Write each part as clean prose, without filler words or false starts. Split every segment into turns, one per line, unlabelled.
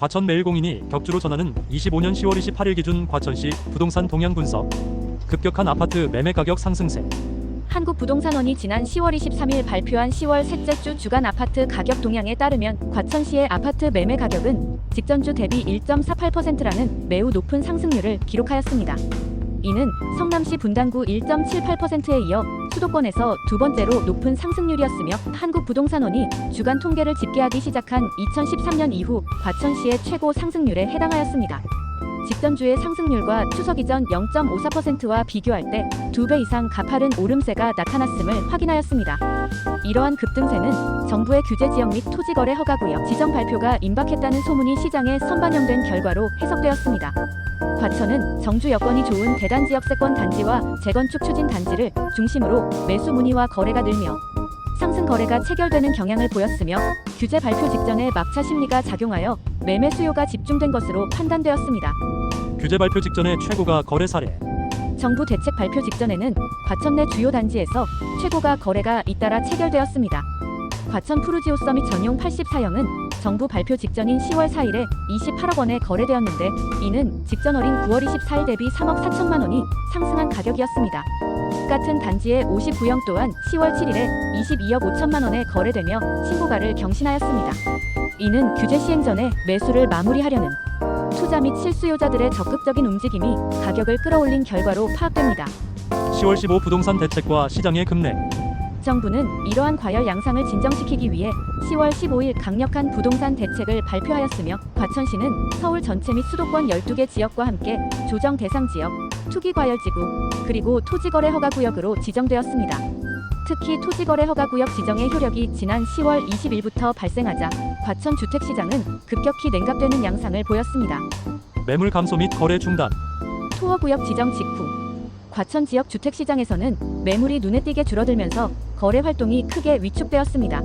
과천 매일공인이 격주로 전하는 25년 10월 28일 기준 과천시 부동산 동향 분석. 급격한 아파트 매매 가격 상승세.
한국부동산원이 지난 10월 23일 발표한 10월 셋째 주 주간 아파트 가격 동향에 따르면 과천시의 아파트 매매 가격은 직전주 대비 1.48%라는 매우 높은 상승률을 기록하였습니다. 이는 성남시 분당구 1.78%에 이어 수도권에서 두 번째로 높은 상승률이었으며 한국부동산원이 주간 통계를 집계하기 시작한 2013년 이후 과천시의 최고 상승률에 해당하였습니다. 직전주의 상승률과 추석 이전 0.54%와 비교할 때 2배 이상 가파른 오름세가 나타났음을 확인하였습니다. 이러한 급등세는 정부의 규제 지역 및 토지거래 허가구역 지정 발표가 임박했다는 소문이 시장에 선반영된 결과로 해석되었습니다. 과천은 정주 여건이 좋은 대단지역세권 단지와 재건축 추진 단지를 중심으로 매수 문의와 거래가 늘며 상승 거래가 체결되는 경향을 보였으며 규제 발표 직전에 막차 심리가 작용하여 매매 수요가 집중된 것으로 판단되었습니다.
규제 발표 직전에 최고가 거래 사례.
정부 대책 발표 직전에는 과천 내 주요 단지에서 최고가 거래가 잇따라 체결되었습니다. 과천 푸르지오 서밋 전용 84형은 정부 발표 직전인 10월 4일에 28억 원에 거래되었는데 이는 직전월인 9월 24일 대비 3억 4천만 원이 상승한 가격이었습니다. 같은 단지의 59형 또한 10월 7일에 22억 5천만 원에 거래되며 신고가를 경신하였습니다. 이는 규제 시행 전에 매수를 마무리하려는 투자 및 실수요자들의 적극적인 움직임이 가격을 끌어올린 결과로 파악됩니다.
10월 15 부동산 대책과 시장의 급락.
정부는 이러한 과열 양상을 진정시키기 위해 10월 15일 강력한 부동산 대책을 발표하였으며 과천시는 서울 전체 및 수도권 12개 지역과 함께 조정 대상 지역, 투기과열지구, 그리고 토지거래 허가구역으로 지정되었습니다. 특히 토지거래 허가구역 지정의 효력이 지난 10월 20일부터 발생하자 과천 주택시장은 급격히 냉각되는 양상을 보였습니다.
매물 감소 및 거래 중단.
토어구역 지정 직후 과천 지역 주택시장에서는 매물이 눈에 띄게 줄어들면서 거래 활동이 크게 위축되었습니다.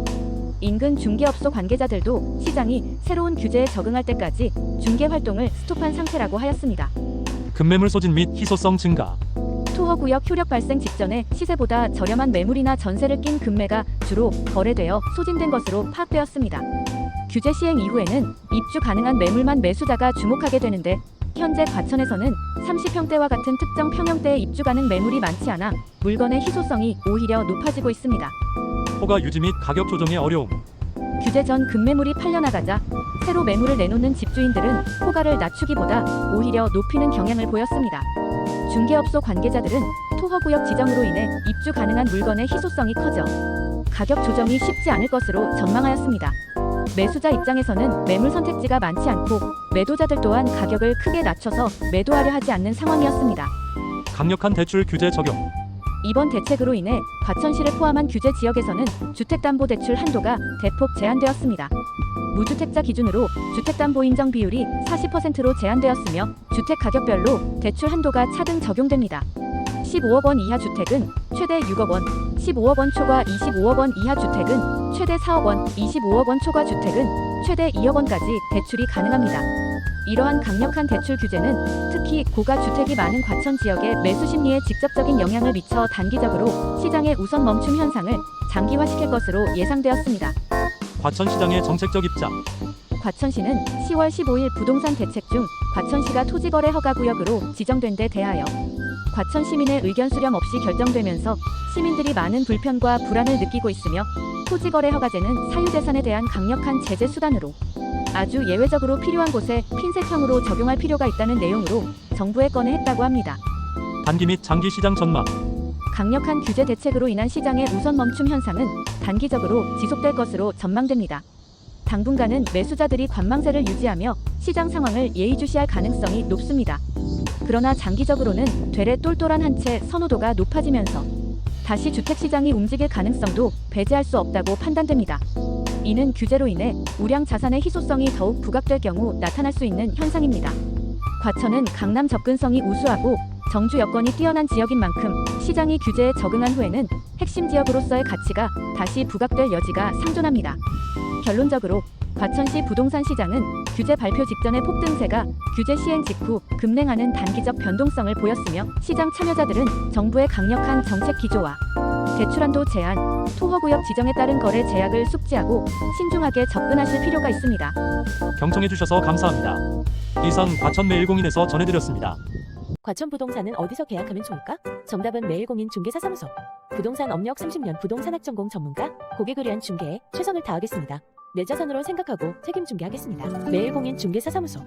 인근 중개업소 관계자들도 시장이 새로운 규제에 적응할 때까지 중개 활동을 스톱한 상태라고 하였습니다.
급매물 소진 및 희소성 증가.
토어구역 효력 발생 직전에 시세보다 저렴한 매물이나 전세를 낀 급매가 주로 거래되어 소진된 것으로 파악되었습니다. 규제 시행 이후에는 입주 가능한 매물만 매수자가 주목하게 되는데 현재 과천에서는 30평대와 같은 특정 평형대에 입주 가능 매물이 많지 않아 물건의 희소성이 오히려 높아지고 있습니다.
허가 유지 및 가격 조정의 어려움.
규제 전 급매물이 팔려나가자 새로 매물을 내놓는 집주인들은 호가를 낮추기보다 오히려 높이는 경향을 보였습니다. 중개업소 관계자들은 토허구역 지정으로 인해 입주 가능한 물건의 희소성이 커져 가격 조정이 쉽지 않을 것으로 전망하였습니다. 매수자 입장에서는 매물 선택지가 많지 않고 매도자들 또한 가격을 크게 낮춰서 매도하려 하지 않는 상황이었습니다.
강력한 대출 규제 적용.
이번 대책으로 인해 과천시를 포함한 규제 지역에서는 주택담보대출 한도가 대폭 제한되었습니다. 무주택자 기준으로 주택담보 인정 비율이 40%로 제한되었으며 주택 가격별로 대출 한도가 차등 적용됩니다. 15억 원 이하 주택은 최대 6억 원, 15억 원 초과 25억 원 이하 주택은 최대 4억 원, 25억 원 초과 주택은 최대 2억 원까지 대출이 가능합니다. 이러한 강력한 대출 규제는 특히 고가 주택이 많은 과천 지역의 매수 심리에 직접적인 영향을 미쳐 단기적으로 시장의 우선 멈춤 현상을 장기화시킬 것으로 예상되었습니다.
과천시장의 정책적 입장.
과천시는 10월 15일 부동산 대책 중 과천시가 토지거래 허가구역으로 지정된 데 대하여 과천 시민의 의견 수렴 없이 결정되면서 시민들이 많은 불편과 불안을 느끼고 있으며 토지거래 허가제는 사유재산에 대한 강력한 제재 수단으로 아주 예외적으로 필요한 곳에 핀셋형으로 적용할 필요가 있다는 내용으로 정부에 건의했다고 합니다.
단기 및 장기 시장 전망.
강력한 규제 대책으로 인한 시장의 우선 멈춤 현상은 단기적으로 지속될 것으로 전망됩니다. 당분간은 매수자들이 관망세를 유지하며 시장 상황을 예의주시할 가능성이 높습니다. 그러나 장기적으로는 되레 똘똘한 한 채 선호도가 높아지면서 다시 주택시장이 움직일 가능성도 배제할 수 없다고 판단됩니다. 이는 규제로 인해 우량 자산의 희소성이 더욱 부각될 경우 나타날 수 있는 현상입니다. 과천은 강남 접근성이 우수하고 정주 여건이 뛰어난 지역인 만큼 시장이 규제에 적응한 후에는 핵심 지역으로서의 가치가 다시 부각될 여지가 상존합니다. 결론적으로 과천시 부동산 시장은 규제 발표 직전의 폭등세가 규제 시행 직후 급냉하는 단기적 변동성을 보였으며 시장 참여자들은 정부의 강력한 정책 기조와 대출한도 제한, 토허구역 지정에 따른 거래 제약을 숙지하고 신중하게 접근하실 필요가 있습니다.
경청해주셔서 감사합니다. 이상 과천 매일공인에서 전해드렸습니다.
과천 부동산은 어디서 계약하면 좋을까? 정답은 매일공인 중개사 사무소. 부동산 업력 30년 부동산학 전공 전문가, 고객을 위한 중개에 최선을 다하겠습니다. 내 자산으로 생각하고 책임 중개하겠습니다. 매일공인 중개사 사무소.